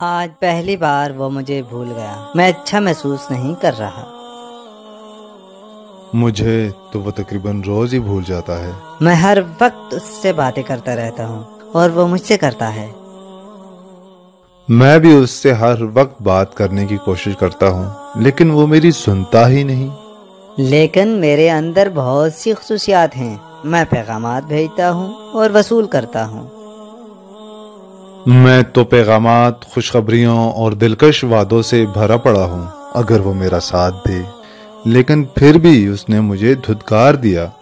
आज पहली बार वो मुझे भूल गया। मैं अच्छा महसूस नहीं कर रहा। मुझे तो वो तकरीबन रोज ही भूल जाता है। मैं हर वक्त उससे बातें करता रहता हूँ और वो मुझसे करता है। मैं भी उससे हर वक्त बात करने की कोशिश करता हूँ, लेकिन वो मेरी सुनता ही नहीं। लेकिन मेरे अंदर बहुत सी खुसूसियात हैं। मैं पैगामात भेजता हूँ और वसूल करता हूँ। मैं तो पैगामात, खुशखबरियों और दिलकश वादों से भरा पड़ा हूँ अगर वो मेरा साथ दे, लेकिन फिर भी उसने मुझे धुतकार दिया।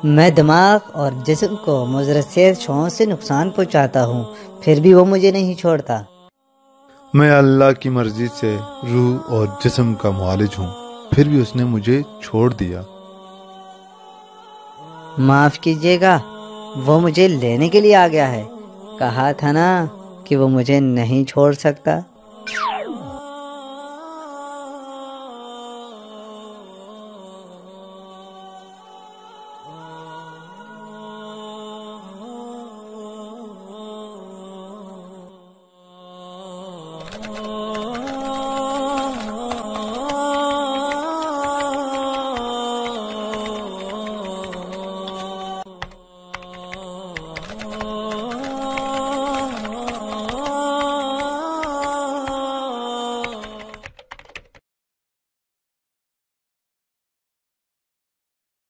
मैं दिमाग और जिस्म को मुज़रत शौं से नुकसान पहुँचाता हूँ, फिर भी वो मुझे नहीं छोड़ता। मैं अल्लाह की मर्जी से रूह और जिस्म का मुआलिज हूँ, फिर भी उसने मुझे छोड़ दिया। माफ़ कीजिएगा, वो मुझे लेने के लिए आ गया है। कहा था ना कि वो मुझे नहीं छोड़ सकता।